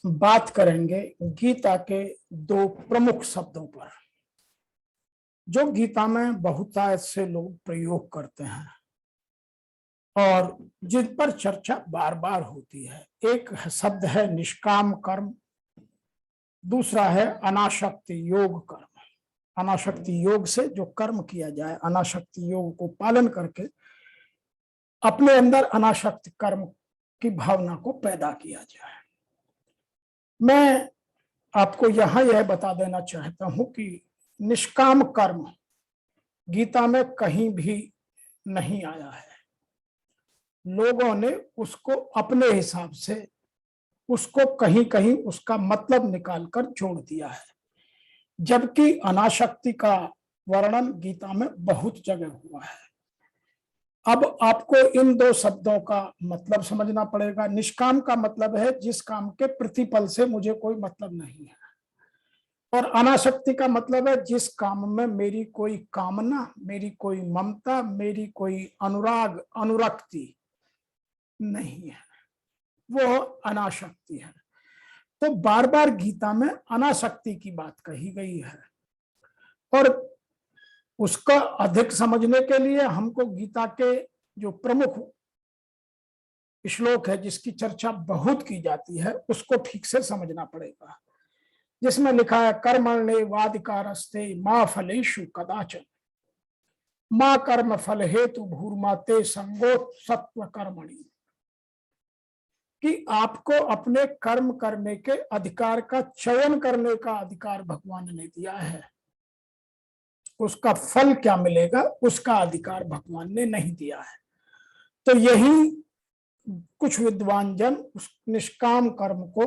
बात करेंगे गीता के दो प्रमुख शब्दों पर जो गीता में बहुतायत से लोग प्रयोग करते हैं और जिन पर चर्चा बार बार होती है। एक शब्द है निष्काम कर्म, दूसरा है अनासक्ति योग कर्म। अनासक्ति योग से जो कर्म किया जाए, अनासक्ति योग को पालन करके अपने अंदर अनासक्त कर्म की भावना को पैदा किया जाए। मैं आपको यहां यह बता देना चाहता हूं कि निष्काम कर्म गीता में कहीं भी नहीं आया है। लोगों ने उसको अपने हिसाब से उसको कहीं कहीं उसका मतलब निकालकर जोड़ दिया है, जबकि अनासक्ति का वर्णन गीता में बहुत जगह हुआ है। अब आपको इन दो शब्दों का मतलब समझना पड़ेगा। निष्काम का मतलब है जिस काम के प्रतिफल से मुझे कोई मतलब नहीं है, और अनासक्ति का मतलब है जिस काम में मेरी कोई कामना, मेरी कोई ममता, मेरी कोई अनुराग, अनुरक्ति नहीं है, वो अनासक्ति है। तो बार बार गीता में अनासक्ति की बात कही गई है, और उसका अधिक समझने के लिए हमको गीता के जो प्रमुख श्लोक है जिसकी चर्चा बहुत की जाती है उसको ठीक से समझना पड़ेगा, जिसमें लिखा है कर्मण्येवाधिकारस्ते मा फलेषु कदाचन मा कर्म फल हेतु भूर्माते संगोत सत्व कर्मणि। कि आपको अपने कर्म करने के अधिकार का चयन करने का अधिकार भगवान ने दिया है, उसका फल क्या मिलेगा उसका अधिकार भगवान ने नहीं दिया है। तो यही कुछ विद्वान जन उस निष्काम कर्म को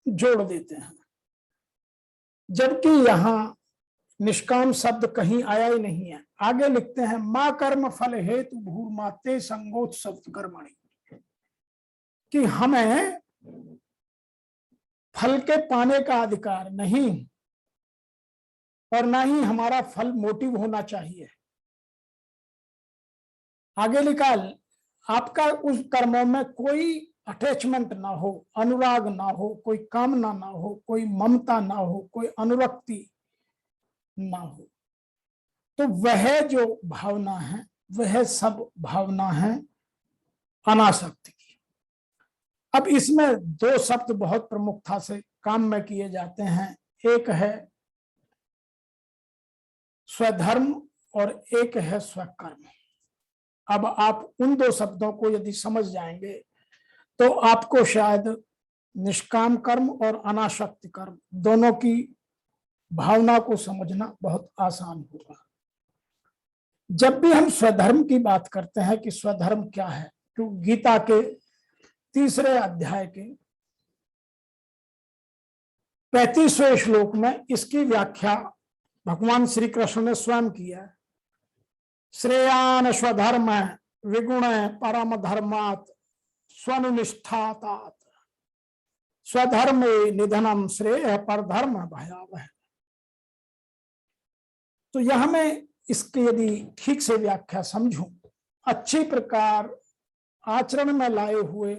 जोड़ देते हैं, जबकि यहां निष्काम शब्द कहीं आया ही नहीं है। आगे लिखते हैं मां कर्म फल हेतु भूर्माते संगोत्सव कर्मणि, कि हमें फल के पाने का अधिकार नहीं और ना ही हमारा फल मोटिव होना चाहिए। आगे लिखा आपका उस कर्मों में कोई अटैचमेंट ना हो, अनुराग ना हो, कोई कामना ना हो, कोई ममता ना हो, कोई अनुरक्ति ना हो। तो वह जो भावना है वह सब भावना है अनासक्ति की। अब इसमें दो शब्द बहुत प्रमुखता से काम में किए जाते हैं, एक है स्वधर्म और एक है स्वकर्म। अब आप उन दो शब्दों को यदि समझ जाएंगे तो आपको शायद निष्काम कर्म और अनासक्त कर्म दोनों की भावना को समझना बहुत आसान होगा। जब भी हम स्वधर्म की बात करते हैं कि स्वधर्म क्या है, तो गीता के 3 अध्याय के 35वें श्लोक में इसकी व्याख्या भगवान श्री कृष्ण ने स्वयं किया है। श्रेयान स्वधर्म विगुण परम धर्मात् स्वनुनिष्ठातात् स्वधर्मे निधनम श्रेय पर धर्म भयावह। तो यहां मैं इसकी यदि ठीक से व्याख्या समझूं, अच्छी प्रकार आचरण में लाए हुए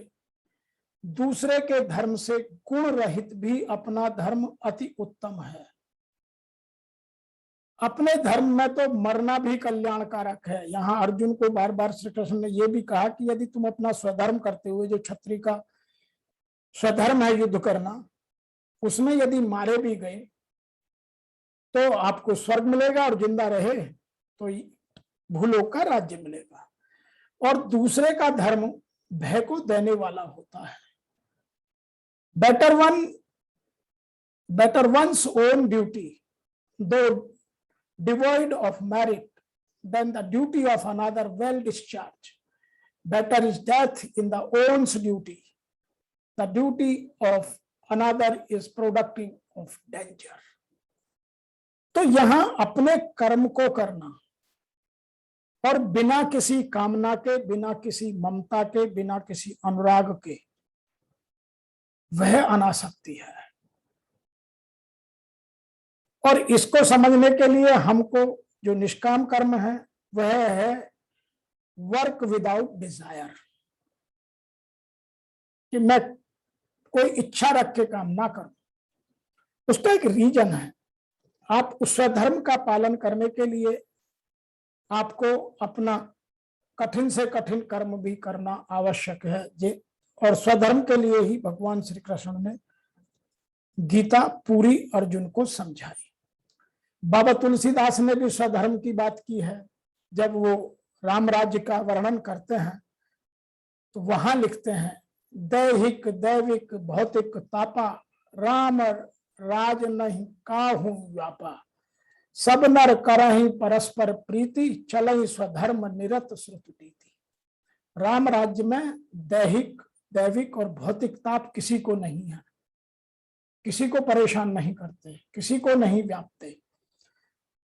दूसरे के धर्म से गुण रहित भी अपना धर्म अति उत्तम है। अपने धर्म में तो मरना भी कल्याणकारक है। यहाँ अर्जुन को बार बार श्री कृष्ण ने यह भी कहा कि यदि तुम अपना स्वधर्म करते हुए, जो क्षत्रिय का स्वधर्म है युद्ध करना, उसमें यदि मारे भी गए तो आपको स्वर्ग मिलेगा और जिंदा रहे तो भूलोक का राज्य मिलेगा। और दूसरे का धर्म भय को देने वाला होता है। बेटर वंस ओन ड्यूटी दो devoid of merit than the duty of another well discharged. Better is death in the own's duty. The duty of another is productive of danger. तो यहां अपने कर्म को करना और बिना किसी कामना के, बिना किसी ममता के, बिना किसी अनुराग के, वह अनासक्ति है। और इसको समझने के लिए हमको जो निष्काम कर्म है वह है वर्क विदाउट डिजायर, कि मैं कोई इच्छा रख के काम ना करो, उसका एक रीजन है। आप उस स्वधर्म का पालन करने के लिए आपको अपना कठिन से कठिन कर्म भी करना आवश्यक है जी। और स्वधर्म के लिए ही भगवान श्री कृष्ण ने गीता पूरी अर्जुन को समझाई। बाबा तुलसीदास ने भी स्वधर्म की बात की है। जब वो राम राज्य का वर्णन करते हैं तो वहां लिखते हैं, दैहिक दैविक भौतिक तापा, राम राज नहीं काहू व्यापा, सब नर करहि परस्पर प्रीति, चलहि स्वधर्म निरत श्रुति नीति। राम राज्य में दैहिक दैविक और भौतिक ताप किसी को नहीं है, किसी को परेशान नहीं करते, किसी को नहीं व्यापते।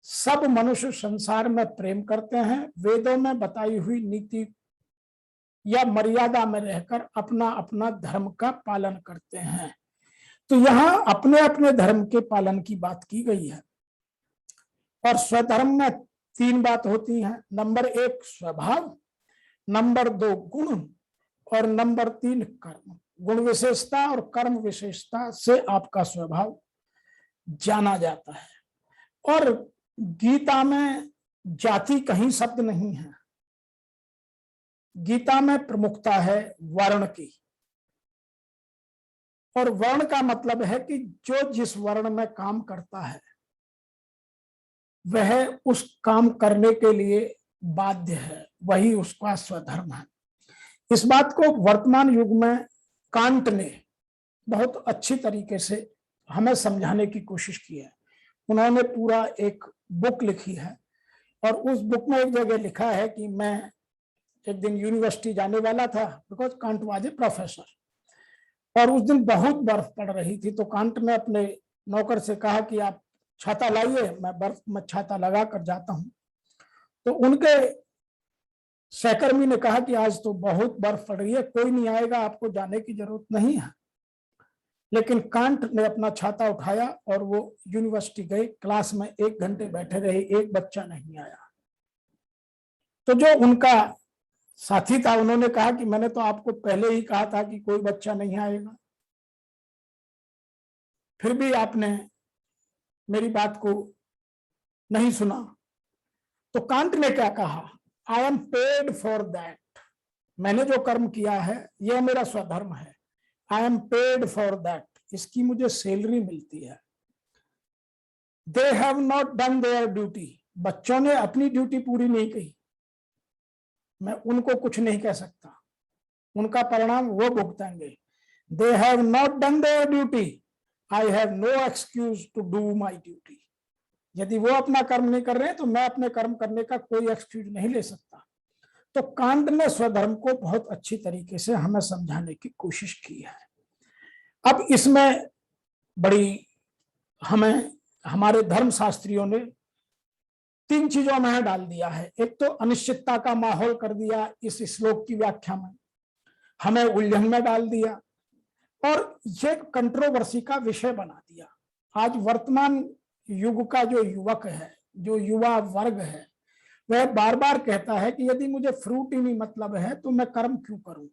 सब मनुष्य संसार में प्रेम करते हैं, वेदों में बताई हुई नीति या मर्यादा में रहकर अपना अपना धर्म का पालन करते हैं। तो यहाँ अपने अपने धर्म के पालन की बात की गई है। और स्वधर्म में 3 बात होती हैं। नंबर 1 स्वभाव, नंबर 2 गुण और नंबर 3 कर्म। गुण विशेषता और कर्म विशेषता से आपका स्वभाव जाना जाता है। और गीता में जाति कहीं शब्द नहीं है। गीता में प्रमुखता है वर्ण की। और वर्ण का मतलब है कि जो जिस वर्ण में काम करता है वह उस काम करने के लिए बाध्य है, वही उसका स्वधर्म है। इस बात को वर्तमान युग में कांट ने बहुत अच्छी तरीके से हमें समझाने की कोशिश की है। उन्होंने पूरा एक बुक लिखी है और उस बुक में एक जगह लिखा है कि मैं एक दिन यूनिवर्सिटी जाने वाला था, because can't was a professor, और उस दिन बहुत बर्फ पड़ रही थी। तो कांट ने अपने नौकर से कहा कि आप छाता लाइए, मैं बर्फ में छाता लगा कर जाता हूं। तो उनके सहकर्मी ने कहा कि आज तो बहुत बर्फ पड़ रही है, कोई नहीं आएगा, आपको जाने की जरूरत नहीं है। लेकिन कांट ने अपना छाता उठाया और वो यूनिवर्सिटी गए। क्लास में 1 घंटे बैठे रहे, एक बच्चा नहीं आया। तो जो उनका साथी था उन्होंने कहा कि मैंने तो आपको पहले ही कहा था कि कोई बच्चा नहीं आएगा, फिर भी आपने मेरी बात को नहीं सुना। तो कांट ने क्या कहा, I am paid for that. मैंने जो कर्म किया है यह मेरा स्वधर्म है। I am paid for that, इसकी मुझे सैलरी मिलती है। दे have not done their duty, बच्चों ने अपनी ड्यूटी पूरी नहीं की, मैं उनको कुछ नहीं कह सकता, उनका परिणाम वो भुगतेंगे। They have not done their duty, I have no excuse to do my duty. यदि वो अपना कर्म नहीं कर रहे हैं तो मैं अपने कर्म करने का कोई एक्सक्यूज नहीं ले सकता। तो कांट ने स्वधर्म को बहुत अच्छी तरीके से हमें समझाने की कोशिश की है। अब इसमें बड़ी हमें हमारे धर्म शास्त्रियों ने 3 चीजों में डाल दिया है। एक तो अनिश्चितता का माहौल कर दिया इस श्लोक की व्याख्या में, हमें उलझन में डाल दिया और ये कंट्रोवर्सी का विषय बना दिया। आज वर्तमान युग का जो युवक है, जो युवा वर्ग है, वह बार बार कहता है कि यदि मुझे फ्रूट ही नहीं मतलब है तो मैं कर्म क्यों करूं,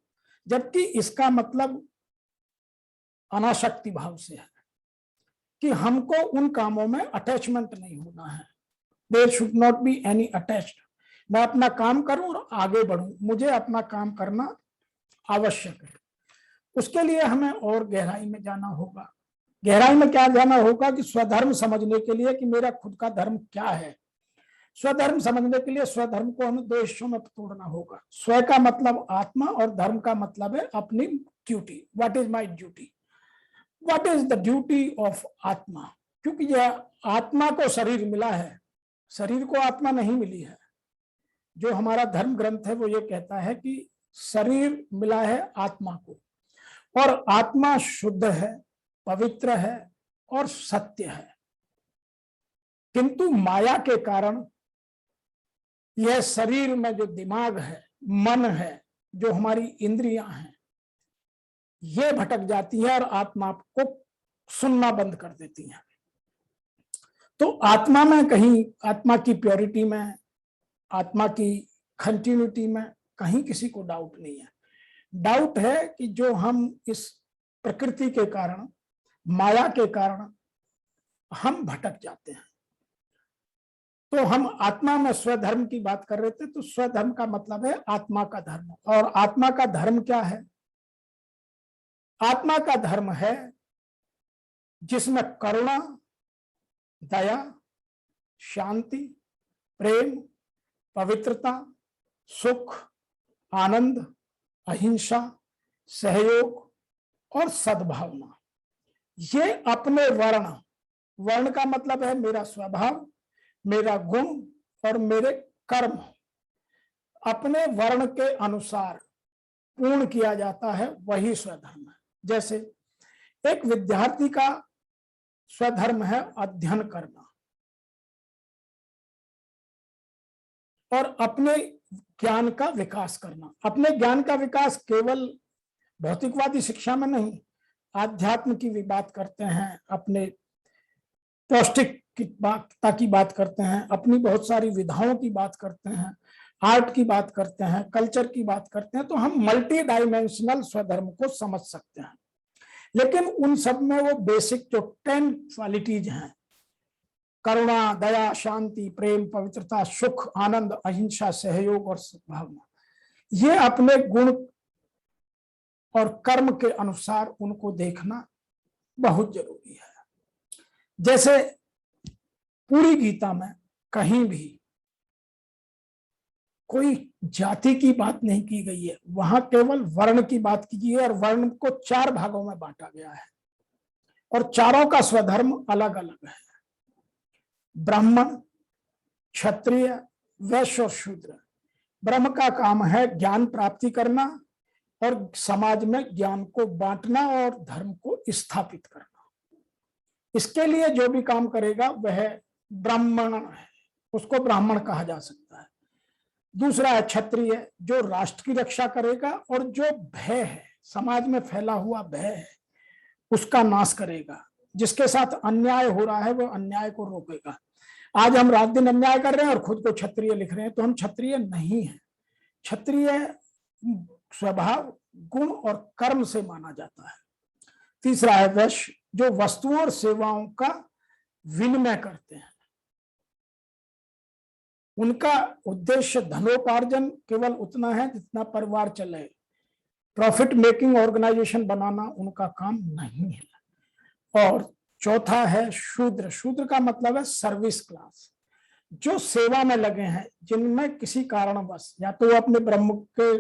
जबकि इसका मतलब अनासक्ति भाव से है कि हमको उन कामों में अटैचमेंट नहीं होना है। There should not be any attached. मैं अपना काम करूं और आगे बढ़ूं, मुझे अपना काम करना आवश्यक है। उसके लिए हमें और गहराई में जाना होगा। गहराई में क्या जाना होगा कि स्वधर्म समझने के लिए कि मेरा खुद का धर्म क्या है। स्वधर्म समझने के लिए स्वधर्म को हमें 2 हिस्सों में तोड़ना होगा। स्व का मतलब आत्मा और धर्म का मतलब है अपनी duty. What is my duty, what is the duty of आत्मा। क्योंकि यह आत्मा को शरीर मिला है, शरीर को आत्मा नहीं मिली है। जो हमारा धर्म ग्रंथ है वो ये कहता है कि शरीर मिला है आत्मा को, और आत्मा शुद्ध है, पवित्र है और सत्य है। किंतु माया के कारण यह शरीर में जो दिमाग है, मन है, जो हमारी इंद्रियां हैं, ये भटक जाती है और आत्मा को सुनना बंद कर देती है। तो आत्मा में कहीं, आत्मा की प्योरिटी में, आत्मा की कंटिन्यूटी में कहीं किसी को डाउट नहीं है। डाउट है कि जो हम इस प्रकृति के कारण, माया के कारण हम भटक जाते हैं। तो हम आत्मा में स्वधर्म की बात कर रहे थे, तो स्वधर्म का मतलब है आत्मा का धर्म। और आत्मा का धर्म क्या है? आत्मा का धर्म है जिसमें करुणा, दया, शांति, प्रेम, पवित्रता, सुख, आनंद, अहिंसा, सहयोग और सद्भावना, ये अपने वर्ण, वर्ण का मतलब है मेरा स्वभाव, मेरा गुण और मेरे कर्म, अपने वर्ण के अनुसार पूर्ण किया जाता है, वही स्वधर्म है। जैसे एक विद्यार्थी का स्वधर्म है अध्ययन करना और अपने ज्ञान का विकास करना। अपने ज्ञान का विकास केवल भौतिकवादी शिक्षा में नहीं, आध्यात्म की भी बात करते हैं, अपने पौष्टिक की बात करते हैं, अपनी बहुत सारी विधाओं की बात करते हैं, आर्ट की बात करते हैं, कल्चर की बात करते हैं। तो हम मल्टी डायमेंशनल स्वधर्म को समझ सकते हैं। लेकिन उन सब में वो बेसिक जो 10 क्वालिटीज हैं, करुणा, दया, शांति, प्रेम, पवित्रता, सुख, आनंद, अहिंसा, सहयोग और सद्भावना, ये अपने गुण और कर्म के अनुसार उनको देखना बहुत जरूरी है। जैसे पूरी गीता में कहीं भी कोई जाति की बात नहीं की गई है, वहां केवल वर्ण की बात की गई है और वर्ण को 4 भागों में बांटा गया है और चारों का स्वधर्म अलग अलग है। ब्राह्मण, क्षत्रिय, वैश्य और शूद्र। ब्रह्म का काम है ज्ञान प्राप्ति करना और समाज में ज्ञान को बांटना और धर्म को स्थापित करना। इसके लिए जो भी काम करेगा वह ब्राह्मण है, उसको ब्राह्मण कहा जा सकता है। दूसरा है क्षत्रिय, जो राष्ट्र की रक्षा करेगा और जो भय है, समाज में फैला हुआ भय है, उसका नाश करेगा। जिसके साथ अन्याय हो रहा है वो अन्याय को रोकेगा। आज हम रात दिन अन्याय कर रहे हैं और खुद को क्षत्रिय लिख रहे हैं, तो हम क्षत्रिय नहीं हैं। क्षत्रिय स्वभाव, गुण और कर्म से माना जाता है। तीसरा है वैश्य, जो वस्तुओं और सेवाओं का विनिमय करते हैं। उनका उद्देश्य धनोपार्जन केवल उतना है जितना परिवार चले, प्रॉफिट मेकिंग ऑर्गेनाइजेशन बनाना उनका काम नहीं है। और चौथा है शूद्र। शूद्र का मतलब है सर्विस क्लास, जो सेवा में लगे हैं, जिनमें किसी कारणवश या तो वो अपने ब्रह्म के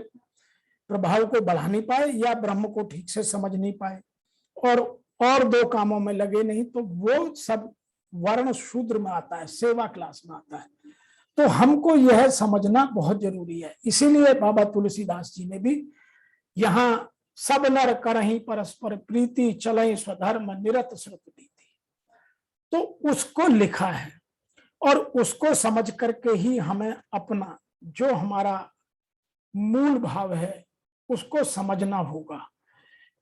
प्रभाव को बढ़ा नहीं पाए या ब्रह्म को ठीक से समझ नहीं पाए और 2 कामों में लगे नहीं, तो वो सब वर्ण शूद्र में आता है, सेवा क्लास में आता है। तो हमको यह समझना बहुत जरूरी है। इसीलिए बाबा तुलसीदास जी ने भी यहाँ सब नर करहीं परस्पर प्रीति, चलई स्वधर्म निरत श्रुत नीति, तो उसको लिखा है। और उसको समझ करके ही हमें अपना जो हमारा मूल भाव है उसको समझना होगा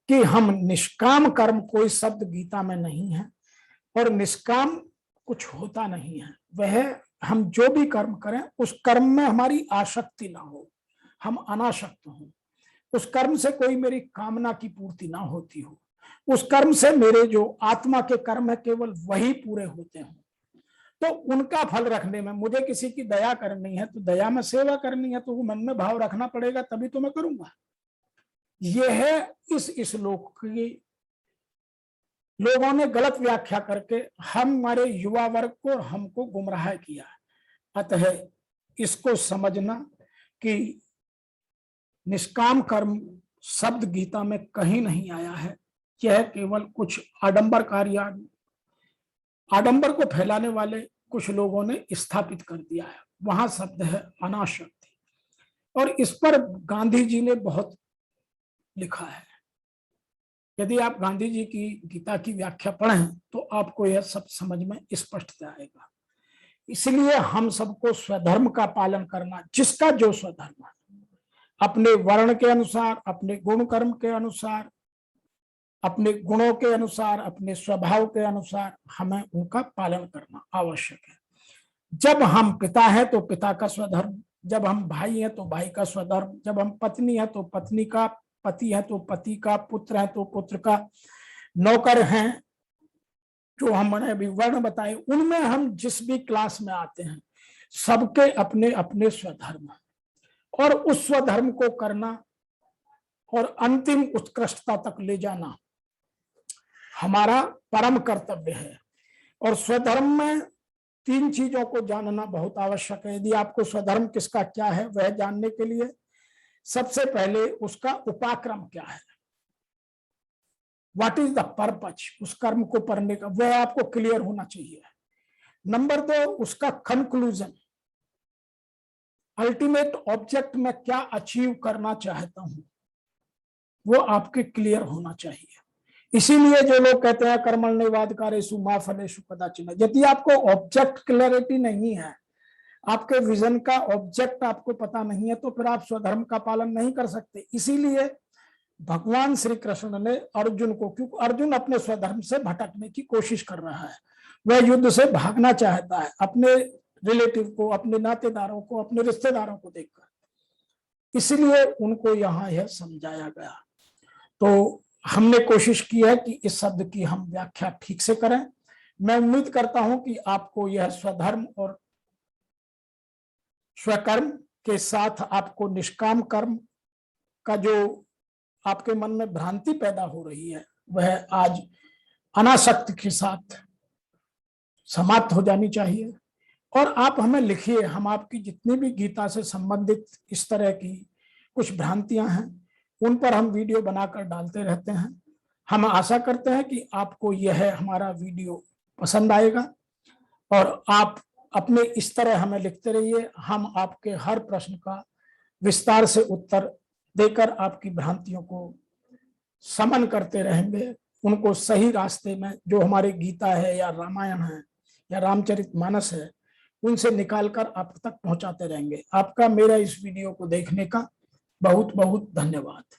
कि हम निष्काम कर्म, कोई शब्द गीता में नहीं है और निष्काम कुछ होता नहीं है। वह हम जो भी कर्म करें उस कर्म में हमारी आसक्ति ना हो, हम अनासक्त हों, उस कर्म से कोई मेरी कामना की पूर्ति ना होती हो, उस कर्म से मेरे जो आत्मा के कर्म है केवल वही पूरे होते हों। तो उनका फल रखने में मुझे किसी की दया करनी है तो दया में सेवा करनी है, तो वो मन में भाव रखना पड़ेगा, तभी तो मैं करूंगा। यह है इस श्लोक की लोगों ने गलत व्याख्या करके हमारे युवा वर्ग को, हमको गुमराह किया। अतः इसको समझना कि निष्काम कर्म शब्द गीता में कहीं नहीं आया है। यह केवल कुछ आडंबर को फैलाने वाले कुछ लोगों ने स्थापित कर दिया है। वहां शब्द है अनासक्ति, और इस पर गांधी जी ने बहुत लिखा है। यदि आप गांधी जी की गीता की व्याख्या पढ़ें तो आपको यह सब समझ में स्पष्ट आएगा। इसलिए हम सबको स्वधर्म का पालन करना, जिसका जो स्वधर्म है, अपने वर्ण के अनुसार, अपने गुण कर्म के अनुसार, अपने गुणों के अनुसार, अपने स्वभाव के अनुसार हमें उनका पालन करना आवश्यक है। जब हम पिता हैं तो पिता का स्वधर्म, जब हम भाई हैं तो भाई का स्वधर्म, जब हम पत्नी हैं तो पत्नी का पति है तो पति का, पुत्र है तो पुत्र का, नौकर हैं जो हमने अभी वर्ण बताए, उनमें हम जिस भी क्लास में आते हैं सबके अपने अपने स्वधर्म, और उस स्वधर्म को करना और अंतिम उत्कृष्टता तक ले जाना हमारा परम कर्तव्य है। और स्वधर्म में 3 चीजों को जानना बहुत आवश्यक है। यदि आपको स्वधर्म किसका क्या है वह जानने के लिए सबसे पहले उसका उपाक्रम क्या है, व्हाट इज द पर्पज, उस कर्म को करने का वह आपको क्लियर होना चाहिए। नंबर 2, उसका कंक्लूजन, अल्टीमेट ऑब्जेक्ट में क्या अचीव करना चाहता हूं वो आपके क्लियर होना चाहिए। इसीलिए जो लोग कहते हैं कर्मण्येवाद कार्येषु मा फलेषु कदाचन, यदि आपको ऑब्जेक्ट क्लैरिटी नहीं है, आपके विजन का ऑब्जेक्ट आपको पता नहीं है, तो फिर आप स्वधर्म का पालन नहीं कर सकते। इसीलिए भगवान श्री कृष्ण ने अर्जुन को, क्योंकि अर्जुन अपने स्वधर्म से भटकने की कोशिश कर रहा है, वह युद्ध से भागना चाहता है अपने रिलेटिव को, अपने नातेदारों को, अपने रिश्तेदारों को देखकर, इसलिए उनको यहाँ यह समझाया गया। तो हमने कोशिश की है कि इस शब्द की हम व्याख्या ठीक से करें। मैं उम्मीद करता हूं कि आपको यह स्वधर्म और स्वकर्म के साथ आपको निष्काम कर्म का जो आपके मन में भ्रांति पैदा हो रही है वह आज अनासक्ति के साथ समाप्त हो जानी चाहिए। और आप हमें लिखिए, हम आपकी जितनी भी गीता से संबंधित इस तरह की कुछ भ्रांतियां हैं उन पर हम वीडियो बनाकर डालते रहते हैं। हम आशा करते हैं कि आपको यह हमारा वीडियो पसंद आएगा और आप अपने इस तरह हमें लिखते रहिए। हम आपके हर प्रश्न का विस्तार से उत्तर देकर आपकी भ्रांतियों को समन करते रहेंगे, उनको सही रास्ते में जो हमारे गीता है या रामायण है या रामचरितमानस है उनसे निकालकर आप तक पहुंचाते रहेंगे। आपका मेरा इस वीडियो को देखने का बहुत बहुत धन्यवाद।